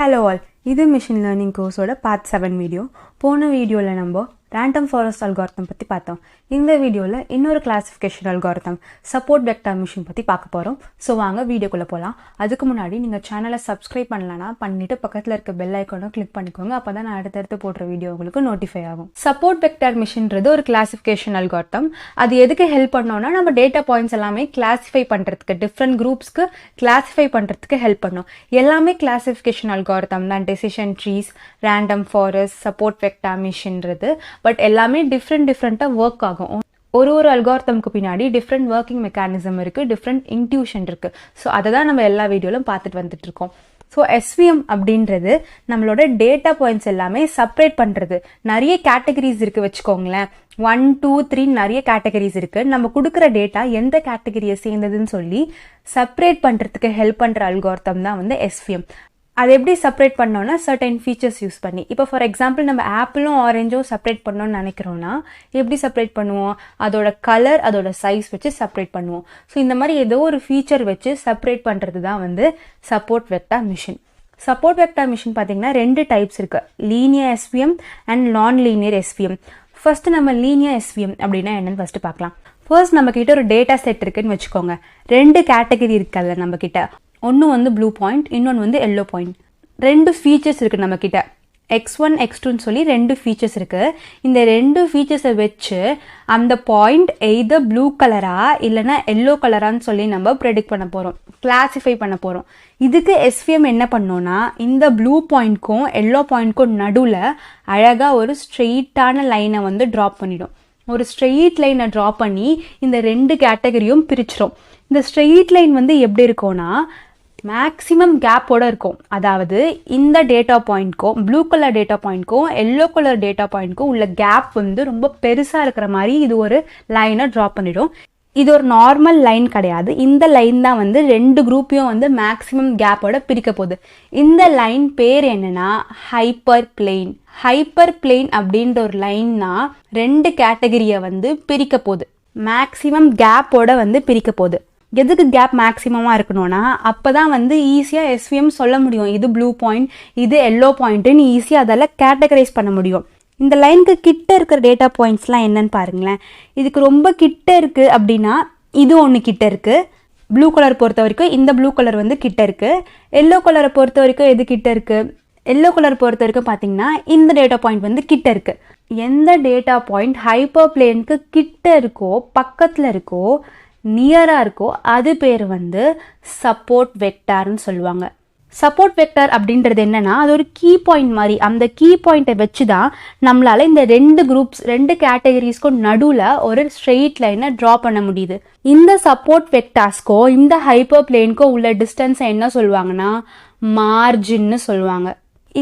Hello all, this is Machine Learning course part 7 video. போன வீடியோல நம்ம random forest algorithm பத்தி பார்த்தோம். இந்த வீடியோல இன்னொரு classification algorithm support vector mission பத்தி பார்க்க போறோம். சோ வாங்க வீடியோக்குள்ள போலாம். அதுக்கு முன்னாடி நீங்க சேனலை சப்ஸ்கிரைப் பண்ணலனா பண்ணிட்டு பக்கத்துல இருக்க பெல் ஐகானை கிளிக் பண்ணிக்கோங்க. அப்பதான் நான் அடுத்தடுத்து போடுற வீடியோ உங்களுக்கு நோட்டிஃபை ஆகும். support vector missionன்றது ஒரு classification algorithm. அது எதுக்கு ஹெல்ப் பண்ணோம்னா நம்ம டேட்டா பாயிண்ட்ஸ் எல்லாமே கிளாசிஃபை பண்றதுக்கு டிஃபரண்ட் குரூப்ஸ்க்கு கிளாசிஃபை பண்றதுக்கு ஹெல்ப் பண்ணும். எல்லாமே classification algorithm தான் decision trees, random forest, support vector missionன்றது. பட் எல்லாமே டிஃப்ரெண்டா ஒர்க் ஆகும். ஒரு அல்காரிதம்க்கு பின்னாடி டிஃப்ரெண்ட் ஒர்க்கிங் மெக்கானிசம் இருக்கு, டிஃப்ரெண்ட் இன்ட்யூஷன் இருக்கு. ஸோ அதை தான் நம்ம எல்லா வீடியோலும் பார்த்துட்டு வந்துட்டு இருக்கோம். ஸோ SVM அப்படின்றது நம்மளோட டேட்டா பாயிண்ட்ஸ் எல்லாமே செப்பரேட் பண்றது. நிறைய கேட்டகரிஸ் இருக்கு வச்சுக்கோங்களேன். 1, 2, 3 நிறைய கேட்டகரிஸ் இருக்கு. நம்ம கொடுக்குற டேட்டா எந்த கேட்டகரியை சேர்ந்ததுன்னு சொல்லி செப்பரேட் பண்றதுக்கு ஹெல்ப் பண்ற அல்காரிதம் தான் வந்து SVM. அது எப்படி செப்பரேட் பண்ணோம்னா சர்டன் ஃபீச்சர்ஸ் யூஸ் பண்ணி. இப்போ ஃபார் எக்ஸாம்பிள் நம்ம ஆப்பிளும் ஆரஞ்சும் செப்பரேட் பண்ணோம்னு நினைக்கிறோம்னா எப்படி செப்பரேட் பண்ணுவோம்? அதோட கலர், அதோட சைஸ் வச்சு செப்பரேட் பண்ணுவோம். ஸோ இந்த மாதிரி ஏதோ ஒரு ஃபீச்சர் வச்சு செப்பரேட் பண்ணுறது தான் வந்து support vector machine. Support vector machine பார்த்தீங்கன்னா 2 டைப்ஸ் இருக்கு, லீனியர் SVM அண்ட் நான் லீனியர் SVM. ஃபர்ஸ்ட் நம்ம லீனியர் SVM அப்படின்னா என்னன்னு ஃபர்ஸ்ட் பார்க்கலாம். ஃபர்ஸ்ட் நம்ம கிட்ட ஒரு டேட்டா செட் இருக்குன்னு வச்சுக்கோங்க. 2 கேட்டகரி இருக்குல்ல நம்ம கிட்ட. ஒன்று வந்து ப்ளூ பாயிண்ட், இன்னொன்று வந்து எல்லோ பாயிண்ட். 2 ஃபீச்சர்ஸ் இருக்குது நம்ம கிட்ட, x1 x2ன்னு சொல்லி 2 ஃபீச்சர்ஸ் இருக்கு. இந்த 2 ஃபீச்சர்ஸை வச்சு அந்த பாயிண்ட் எய்தர் ப்ளூ கலரா இல்லைன்னா எல்லோ கலரான்னு சொல்லி நம்ம ப்ரெடிக்ட் பண்ண போகிறோம், கிளாசிஃபை பண்ண போகிறோம். இதுக்கு SVM என்ன பண்ணோம்னா இந்த ப்ளூ பாயிண்ட்க்கும் எல்லோ பாயிண்ட்க்கும் நடுவில் அழகாக ஒரு ஸ்ட்ரெயிட்டான லைனை வந்து ட்ராப் பண்ணிடும். ஒரு ஸ்ட்ரெயிட் லைனை ட்ராப் பண்ணி இந்த 2 கேட்டகரியும் பிரிச்சிடும். இந்த ஸ்ட்ரெயிட் லைன் வந்து எப்படி இருக்கும்னா மேக்ஸிமம் கேப்போட இருக்கும். அதாவது இந்த டேட்டா பாயிண்ட்க்கும் ப்ளூ கலர் டேட்டா பாயிண்ட்க்கும் எல்லோ கலர் டேட்டா பாயிண்ட்க்கும் உள்ள கேப் வந்து ரொம்ப பெருசாக இருக்கிற மாதிரி இது ஒரு லைனை ட்ராப் பண்ணிடும். இது ஒரு நார்மல் லைன் கிடையாது. இந்த லைன் தான் வந்து 2 குரூப்பையும் வந்து மேக்ஸிமம் கேப்போட பிரிக்க போகுது. இந்த லைன் பேர் என்னன்னா ஹைப்பர் பிளேன். ஹைப்பர் பிளேன் அப்படின்ற ஒரு லைன்னா 2 கேட்டகரியை வந்து பிரிக்க போகுது, மேக்ஸிமம் கேப்போட வந்து பிரிக்க போகுது. எதுக்கு கேப் மேக்ஸிமமாக இருக்கணும்னா அப்போ தான் வந்து ஈஸியாக SVM சொல்ல முடியும், இது ப்ளூ பாயிண்ட் இது எல்லோ பாயிண்ட்டுன்னு ஈஸியாக அதெல்லாம் கேட்டகரைஸ் பண்ண முடியும். இந்த லைனுக்கு கிட்ட இருக்கிற டேட்டா பாயிண்ட்ஸ்லாம் என்னன்னு பாருங்களேன். இதுக்கு ரொம்ப கிட்ட இருக்குது அப்படின்னா இது ஒன்று கிட்ட இருக்குது. ப்ளூ கலர் பொறுத்த வரைக்கும் இந்த ப்ளூ கலர் வந்து கிட்ட இருக்குது. எல்லோ கலரை பொறுத்த வரைக்கும் எது கிட்ட இருக்குது? எல்லோ கலர் பொறுத்த வரைக்கும் பார்த்தீங்கன்னா இந்த டேட்டா பாயிண்ட் வந்து கிட்ட இருக்குது. எந்த டேட்டா பாயிண்ட் ஹைப்பர் பிளேனுக்கு கிட்ட இருக்கோ, பக்கத்தில் இருக்கோ, நியராக இருக்கோ அது பேர் வந்து சப்போர்ட் வெக்டார்னு சொல்லுவாங்க. சப்போர்ட் வெக்டார் அப்படின்றது என்னன்னா அது ஒரு கீ பாயிண்ட் மாதிரி. அந்த கீ பாயிண்ட்டை வச்சு தான் நம்மளால இந்த 2 குரூப்ஸ் 2 கேட்டகரிஸ்க்கும் நடுவில் ஒரு ஸ்ட்ரெயிட் லைனை ட்ரா பண்ண முடியுது. இந்த சப்போர்ட் வெக்டார்ஸ்க்கோ இந்த ஹைப்பர் பிளேனுக்கோ உள்ள டிஸ்டன்ஸை என்ன சொல்லுவாங்கன்னா மார்ஜின்னு சொல்லுவாங்க.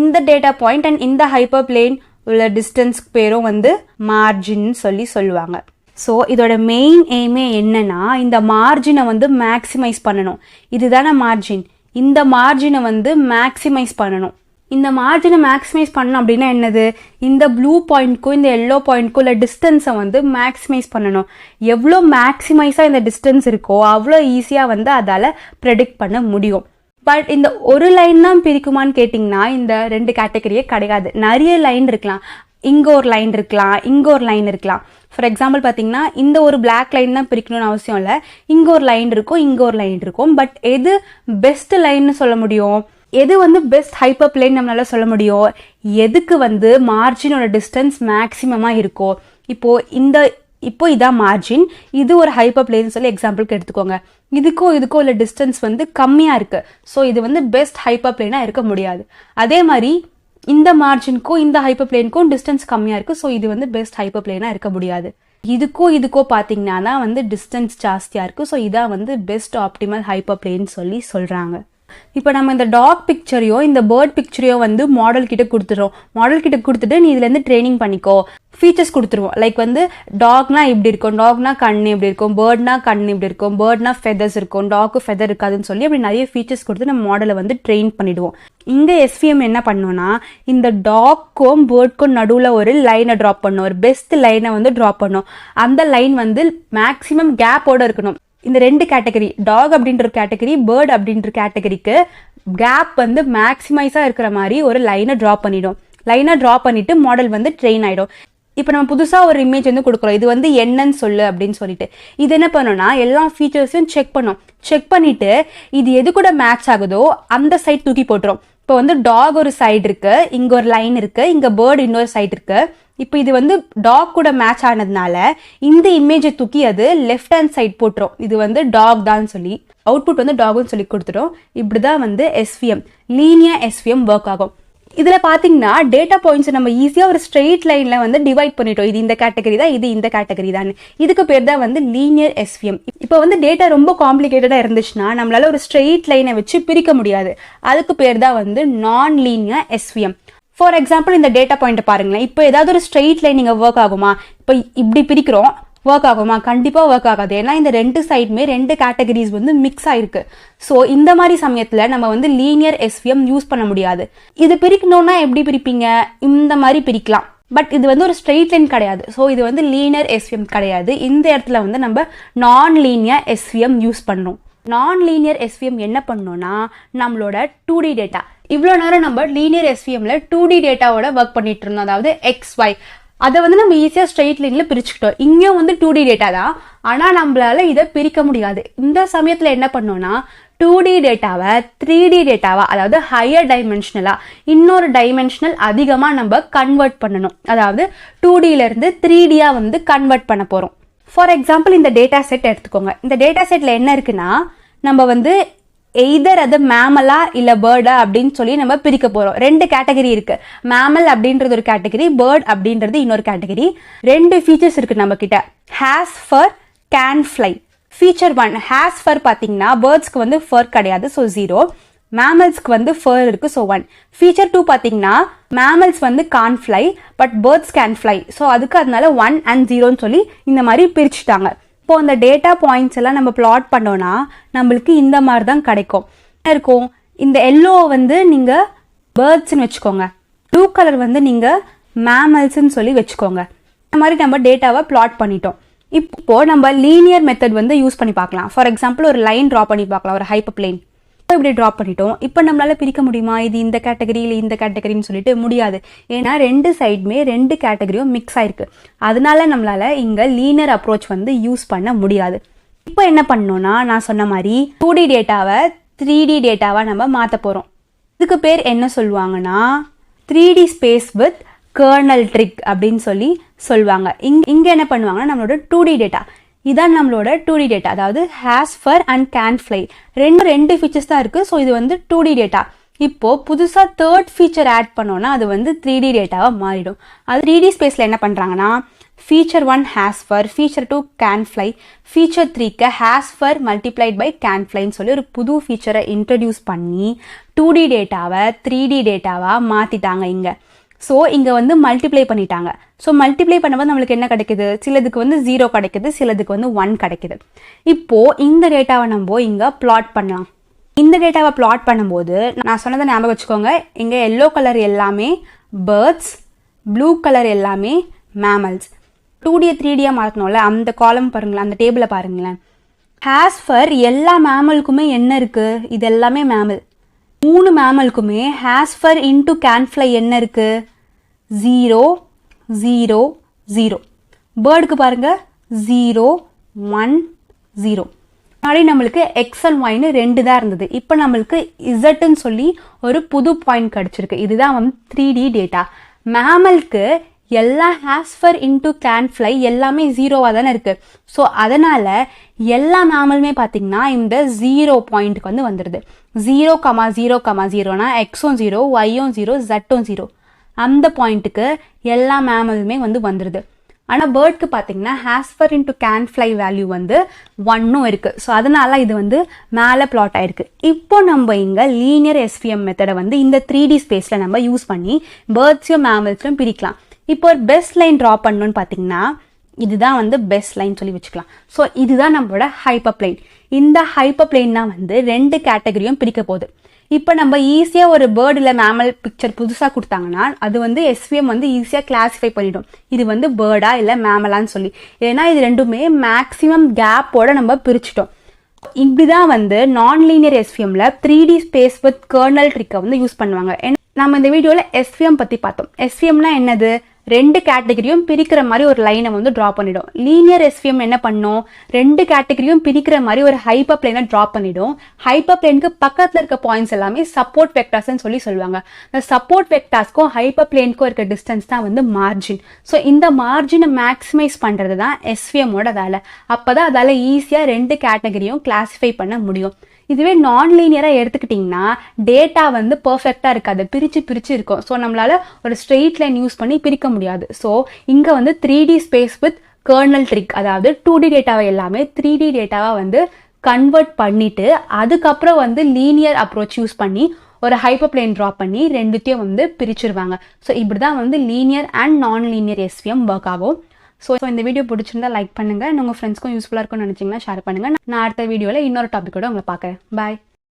இந்த டேட்டா பாயிண்ட் அண்ட் இந்த ஹைப்பர் பிளேன் உள்ள டிஸ்டன்ஸ்க்கு பேரும் வந்து மார்ஜின்னு சொல்லுவாங்க. ஸோ இதோட மெயின் எய்மே என்னன்னா இந்த மார்ஜினை வந்து மேக்ஸிமைஸ் பண்ணணும். இதுதானே மார்ஜின். இந்த மார்ஜினை வந்து மேக்ஸிமைஸ் பண்ணணும். இந்த மார்ஜினை மேக்ஸிமைஸ் பண்ணணும் அப்படின்னா என்னது? இந்த ப்ளூ பாயிண்ட்க்கும் இந்த எல்லோ பாயிண்ட்க்கும் உள்ள டிஸ்டன்ஸை வந்து மேக்ஸிமைஸ் பண்ணணும். எவ்வளோ மேக்ஸிமைஸாக இந்த டிஸ்டன்ஸ் இருக்கோ அவ்வளோ ஈஸியாக வந்து அதால் ப்ரெடிக்ட் பண்ண முடியும். பட் இந்த ஒரு லைன் தான் பிரிக்குமான்னு கேட்டிங்கன்னா இந்த 2 கேட்டகரியே கிடையாது. நிறைய லைன் இருக்கலாம். இங்கே ஒரு லைன் இருக்கலாம், இங்கே ஒரு லைன் இருக்கலாம். ஃபார் எக்ஸாம்பிள் பார்த்தீங்கன்னா இந்த ஒரு பிளாக் லைன் தான் பிரிக்கணும்னு அவசியம் இல்லை. இங்கே ஒரு லைன் இருக்கும், இங்கே ஒரு லைன் இருக்கும். பட் எது பெஸ்ட் லைன்னு சொல்ல முடியும்? எது வந்து பெஸ்ட் ஹைப்பர் பிளேன் நம்மளால சொல்ல முடியும்? எதுக்கு வந்து மார்ஜினோட டிஸ்டன்ஸ் மேக்ஸிமமாக இருக்கோ. இப்போ இதான் மார்ஜின், இது ஒரு ஹைப்பர் பிளேன் சொல்லி எக்ஸாம்பிளுக்கு எடுத்துக்கோங்க. இதுக்கோ இல்லை டிஸ்டன்ஸ் வந்து கம்மியாக இருக்கு. ஸோ இது வந்து பெஸ்ட் ஹைப்பர் பிளேனாக இருக்க முடியாது. அதே மாதிரி இந்த மார்ஜினுக்கும் இந்த ஹைப்பர் பிளேனுக்கும் டிஸ்டன்ஸ் கம்மியாக இருக்குது. ஸோ இது வந்து பெஸ்ட் ஹைப்பர் பிளேனாக இருக்க முடியாது. இதுக்கோ பார்த்தீங்கன்னா தான் வந்து டிஸ்டன்ஸ் ஜாஸ்தியாக இருக்குது. ஸோ இதான் வந்து பெஸ்ட் ஆப்டிமல் ஹைப்பர் பிளேன் சொல்கிறாங்க. இப்போ நம்ம இந்த டாக் பிக்சரையோ இந்த பேர்ட் பிக்சரையோ வந்து மாடல் கிட்ட கொடுத்துடுறோம். மாடல் கிட்ட கொடுத்துட்டு நீ இதுலேருந்து ட்ரைனிங் பண்ணிக்கோ, ஃபீச்சர்ஸ் கொடுத்துருவோம். லைக் வந்து டாக்னா இப்படி இருக்கும், டாக்னா கண்ணு இப்படி இருக்கும், பேர்ட்னா கண்ணு இப்படி இருக்கும், பேர்ட்னா ஃபெதர்ஸ் இருக்கும், டாக்கு ஃபெதர் இருக்காதுன்னு சொல்லி அப்படி நிறைய ஃபீச்சர்ஸ் கொடுத்து நம்ம மாடலை வந்து ட்ரெயின் பண்ணிடுவோம். இங்கே SVM என்ன பண்ணோம்னா இந்த டாக்கும் பேர்ட்க்கும் நடுவில் ஒரு லைனை ட்ராப் பண்ணோம், ஒரு பெஸ்ட் லைனை வந்து ட்ராப் பண்ணோம். அந்த லைன் வந்து மேக்ஸிமம் கேப்போட இருக்கணும். இந்த 2 கேட்டகரி, டாக் அப்படின்ற கேட்டகரி, பேர்ட் அப்படின்ற கேட்டகரிக்கு கேப் வந்து மேக்ஸிமைஸாக இருக்கிற மாதிரி ஒரு லைனை ட்ரா பண்ணிடும். லைனை ட்ரா பண்ணிட்டு மாடல் வந்து ட்ரெயின் ஆகிடும். இப்போ நம்ம புதுசாக ஒரு இமேஜ் வந்து கொடுக்குறோம், இது வந்து என்னன்னு சொல்லு அப்படின்னு சொல்லிட்டு. இது என்ன பண்ணோம்னா எல்லா ஃபீச்சர்ஸையும் செக் பண்ணோம். செக் பண்ணிட்டு இது எது கூட மேட்ச் ஆகுதோ அந்த சைட் தூக்கி போட்டுரும். இப்போ வந்து டாக் ஒரு சைடு இருக்கு, இங்க ஒரு லைன் இருக்கு, இங்க பேர்டு இன்னொரு சைடு இருக்கு. இப்போ இது வந்து டாக் கூட மேட்ச் ஆனதுனால இந்த இமேஜை தூக்கி அது லெஃப்ட் ஹேண்ட் சைட் போட்டுரும். இது வந்து டாக் தான் சொல்லி அவுட்புட் வந்து டாக்னு சொல்லி கொடுத்துரும். இப்படிதான் வந்து SVM லீனியர் SVM ஒர்க் ஆகும். இதில் பார்த்தீங்கன்னா டேட்டா பாயிண்ட்ஸ் நம்ம ஈஸியாக ஒரு ஸ்ட்ரெயிட் லைனில் வந்து டிவைட் பண்ணிட்டோம். இது இந்த கேட்டகரி தான், இது இந்த கேட்டகரி தான். இதுக்கு பேர் தான் வந்து லீனியர் SVM. இப்போ வந்து டேட்டா ரொம்ப காம்ப்ளிகேட்டடாக இருந்துச்சுன்னா நம்மளால ஒரு ஸ்ட்ரெயிட் லைனை வச்சு பிரிக்க முடியாது. அதுக்கு பேர் தான் வந்து நான் லீனியர் SVM. ஃபார் எக்ஸாம்பிள் இந்த டேட்டா பாயிண்ட் பாருங்களேன். இப்போ ஏதாவது ஒரு ஸ்ட்ரெயிட் லைன் நீங்கள் ஒர்க் ஆகுமா? இப்போ இப்படி பிரிக்கிறோம், ஒர்க் ஆகுமா? கண்டிப்பாக ஒர்க் ஆகாது. ஏன்னா இந்த ரெண்டு சைடுமே ரெண்டு கேட்டகரிஸ் வந்து மிக்ஸ் ஆயிருக்கு. ஸோ இந்த மாதிரி சமயத்தில் நம்ம வந்து லீனியர் SVM யூஸ் பண்ண முடியாது. இது பிரிக்கணும்னா எப்படி பிரிப்பீங்க? இந்த மாதிரி பிரிக்கலாம். பட் இது வந்து ஒரு ஸ்ட்ரெயிட் லைன் கிடையாது. ஸோ இது வந்து லீனியர் SVM கிடையாது. இந்த இடத்துல வந்து நம்ம நான் லீனியர் SVM யூஸ் பண்ணுறோம். நான் லீனியர் SVM என்ன பண்ணோம்னா நம்மளோட 2D டேட்டா, இவ்வளோ நேரம் நம்ம லீனியர் SVMல 2D டேட்டாவோட ஒர்க் பண்ணிட்டு இருந்தோம். அதாவது XY அதை வந்து நம்ம ஈஸியாக ஸ்ட்ரெயிட் லைனில் பிரிச்சுக்கிட்டோம். இங்கேயும் வந்து 2D டேட்டா தான், ஆனால் நம்மளால இதை பிரிக்க முடியாது. இந்த சமயத்தில் என்ன பண்ணோம்னா 2D டேட்டாவை 3D டேட்டாவா, அதாவது ஹையர் டைமென்ஷனலாக இன்னொரு டைமென்ஷனல் அதிகமாக நம்ம கன்வெர்ட் பண்ணணும். அதாவது 2Dலேருந்து 3Dயாக வந்து கன்வெர்ட் பண்ண போகிறோம். ஃபார் எக்ஸாம்பிள் இந்த டேட்டா செட் எடுத்துக்கோங்க. இந்த டேட்டா செட்டில் என்ன இருக்குன்னா நம்ம வந்து எய்தர் அது மேமலா இல்லை பேர்டா அப்படின்னு சொல்லி நம்ம பிரிக்க போகிறோம். ரெண்டு கேட்டகரி இருக்கு. மேமல் அப்படின்றது ஒரு கேட்டகரி, பேர்ட் அப்படின்றது இன்னொரு கேட்டகரி. ரெண்டு ஃபீச்சர்ஸ் இருக்கு நம்ம கிட்ட. Has fur, can fly. Feature 1 has fur பார்த்தீங்கன்னா பேர்ட்ஸ்க்கு வந்து ஃபர் கிடையாது, ஸோ 0. மேமல்ஸ்க்கு வந்து ஃபர் இருக்கு, ஸோ 1. ஃபீச்சர் 2 பார்த்தீங்கன்னா மேமல்ஸ் வந்து can't fly but birds can fly, so அதுக்கு அதனால 1 and 0ன்னு சொல்லி இந்த மாதிரி பிரிச்சுட்டாங்க. இப்போ அந்த டேட்டா பாயிண்ட்ஸ் எல்லாம் நம்ம பிளாட் பண்ணோம்னா நம்மளுக்கு இந்த மாதிரி தான் கிடைக்கும். இருக்கும் இந்த எல்லோ வந்து நீங்கள் பேர்ட்ஸ்ன்னு வச்சுக்கோங்க, ப்ளூ கலர் வந்து நீங்கள் மேமல்ஸ்ன்னு சொல்லி வச்சுக்கோங்க. இந்த மாதிரி நம்ம டேட்டாவை பிளாட் பண்ணிட்டோம். இப்போ நம்ம லீனியர் மெத்தட் வந்து யூஸ் பண்ணி பார்க்கலாம். ஃபார் எக்ஸாம்பிள் ஒரு லைன் ட்ரா பண்ணி பார்க்கலாம், ஒரு ஹைப்பர் பிளேன். இப்படி ட்ரா பண்ணிட்டோம். இப்போ நம்மளால பிரிக்க முடியுமா இது இந்த கேட்டகரி இல்லை இந்த கேட்டகரின்னு சொல்லிட்டு? முடியாது. ஏன்னா ரெண்டு சைடுமே ரெண்டு கேட்டகரியும் மிக்ஸ் ஆயிருக்கு. அதனால நம்மளால இங்க லீனியர் அப்ரோச் வந்து யூஸ் பண்ண முடியாது. இப்போ என்ன பண்ணணும்னா நான் சொன்ன மாதிரி 2D டேட்டாவை 3D டேட்டாவா நம்ம மாற்ற போறோம். இதுக்கு பேர் என்ன சொல்லுவாங்கன்னா 3D space with kernel trick அப்படின்னு சொல்லி சொல்லுவாங்க. இங்க என்ன பண்ணுவாங்கன்னா நம்மளோட 2D டேட்டா, இதான் நம்மளோட 2D டேட்டா. அதாவது has fur and can fly ரெண்டு ஃபீச்சர்ஸ் தான் இருக்கு. ஸோ இது வந்து 2D டேட்டா. இப்போ புதுசாக தேர்ட் ஃபீச்சர் ஆட் பண்ணோம்னா அது வந்து 3D டேட்டாவாக மாறிடும். அது 3D ஸ்பேஸில் என்ன பண்ணுறாங்கன்னா feature 1 has fur, feature 2 can fly, feature 3க்கு has fur multiplied by can ஃப்ளைன்னு சொல்லி ஒரு புது ஃபீச்சரை இன்ட்ரடியூஸ் பண்ணி 2D டேட்டாவை 3D டேட்டாவாக மாற்றிட்டாங்க இங்கே. ஸோ இங்கே வந்து மல்டிப்ளை பண்ணிட்டாங்க. ஸோ மல்டிப்ளை பண்ணும்போது நம்மளுக்கு என்ன கிடைக்குது? சிலதுக்கு வந்து 0 கிடைக்குது, சிலதுக்கு வந்து 1 கிடைக்குது. இப்போது இந்த டேட்டாவை நம்ம இங்கே பிளாட் பண்ணலாம். இந்த டேட்டாவை பிளாட் பண்ணும்போது நான் சொன்னதை ஞாபகம் வச்சுக்கோங்க. இங்கே எல்லோ கலர் எல்லாமே பேர்ட்ஸ், ப்ளூ கலர் எல்லாமே மேமல்ஸ். 2D 3D மாற்றணும்ல, அந்த காலம் பாருங்களேன், அந்த டேபிளை பாருங்களேன். ஹேஸ் ஃபர் எல்லா மேமலுக்குமே என்ன இருக்குது? இது எல்லாமே மேமல். 3 மேமலுக்குமே has fur into can fly என்ன இருக்கு? 0 0 0. பேர்டுக்கு பாருங்க 0 1 0. முன்னாடி நம்மளுக்கு X and Yன்னு 2 தான் இருந்தது. இப்போ நம்மளுக்கு Zன்னு சொல்லி ஒரு புது பாயிண்ட் கிடைச்சிருக்கு. இதுதான் வந்து 3D டேட்டா. மேமலுக்கு எல்லா has fur into can fly எல்லாமே 0வா தானே இருக்கு. ஸோ அதனால எல்லா மேமலுமே பார்த்தீங்கன்னா இந்த 0 பாயிண்ட்டுக்கு வந்து வந்துடுது. 0,0,0னா எக்ஸும் 0, ஒய்யும் 0, ஜட்டும் 0. அந்த பாயிண்ட்டுக்கு எல்லா மேமலுமே வந்து வந்துடுது. ஆனால் பேர்டுக்கு பார்த்தீங்கன்னா has fur into can fly value வந்து 1ம் இருக்கு. ஸோ அதனால இது வந்து மேலே பிளாட் ஆயிருக்கு. இப்போ நம்ம இங்கே லீனியர் SVM மெத்தடை வந்து இந்த 3D ஸ்பேஸில் நம்ம யூஸ் பண்ணி பேர்ட்ஸையும் மேமல்ஸையும் பிரிக்கலாம். இப்போ ஒரு பெஸ்ட் லைன் ட்ரா பண்ணணும்னு பார்த்தீங்கன்னா இதுதான் வந்து பெஸ்ட் லைன் சொல்லி வச்சுக்கலாம். ஸோ இதுதான் நம்மளோட ஹைப்பர் பிளேன். இந்த ஹைப்பர் பிளேன் தான் வந்து 2 கேட்டகரியும் பிரிக்க போகுது. இப்போ நம்ம ஈஸியாக ஒரு பேர்டு இல்லை மேமல் பிக்சர் புதுசாக கொடுத்தாங்கன்னா அது வந்து SVM வந்து ஈஸியாக கிளாஸிஃபை பண்ணிடும். இது வந்து பேர்டா இல்லை மேமலான்னு சொல்லி. ஏன்னா இது ரெண்டுமே மேக்ஸிமம் கேப்போட நம்ம பிரிச்சிட்டோம். இப்படி தான் வந்து நான் லீனியர் எஸ்விஎம்ல 3D ஸ்பேஸ் வித் கர்னல் ட்ரிக்கை வந்து யூஸ் பண்ணுவாங்க. நம்ம இந்த வீடியோவில் எஸ்விஎம் பற்றி பார்த்தோம். எஸ்விஎம்னா என்னது? ரெண்டு கேட்டகரியும் பிரிக்கிற மாதிரி ஒரு லைனை வந்து ட்ரா பண்ணிடும். லீனியர் எஸ்விஎம் என்ன பண்ணும்? ரெண்டு கேட்டகரியும் பிரிக்கிற மாதிரி ஒரு ஹைப்பர் பிளேனை ட்ரா பண்ணிடும். ஹைப்பர் பிளேனுக்கு பக்கத்தில் இருக்க பாயிண்ட்ஸ் எல்லாமே சப்போர்ட் வெக்டார்ஸ்ன்னு சொல்லுவாங்க. இந்த சப்போர்ட் வெக்டார்ஸ்க்கும் ஹைப்பர் பிளேனுக்கும் இருக்க டிஸ்டன்ஸ் தான் வந்து மார்ஜின். ஸோ இந்த மார்ஜினை மேக்ஸிமைஸ் பண்ணுறது தான் எஸ்விஎம்மோட வேலை. அப்போ தான் அதால் ஈஸியாக ரெண்டு கேட்டகரியும் கிளாஸிஃபை பண்ண முடியும். இதுவே நான் லீனியராக எடுத்துக்கிட்டிங்கன்னா டேட்டா வந்து பர்ஃபெக்டாக இருக்காது, பிரித்து இருக்கும். ஸோ நம்மளால் ஒரு ஸ்ட்ரெயிட் லைன் யூஸ் பண்ணி பிரிக்க முடியாது. ஸோ இங்கே வந்து 3D space with kernel trick, அதாவது 2D டேட்டாவை எல்லாமே 3D டேட்டாவாக வந்து கன்வெர்ட் பண்ணிவிட்டு அதுக்கப்புறம் வந்து லீனியர் அப்ரோச் யூஸ் பண்ணி ஒரு ஹைப்பர் பிளேன் ட்ரா பண்ணி ரெண்டுத்தையும் வந்து பிரிச்சுருவாங்க. ஸோ இப்படி தான் வந்து லீனியர் அண்ட் நான் லீனியர் எஸ்விஎம் ஒர்க் ஆகும். ஸோ இந்த வீடியோ பிடிச்சிருந்தா லைக் பண்ணுங்கள். உங்கள் ஃப்ரெண்ட்ஸ்க்கும் யூஸ்ஃபுல்லாக இருக்கும்னு நினச்சிங்கன்னா ஷேர் பண்ணுங்கள். நான் அடுத்த வீடியோவில் இன்னொரு டாபிக்கோட உங்களை பார்க்குறேன். பாய்.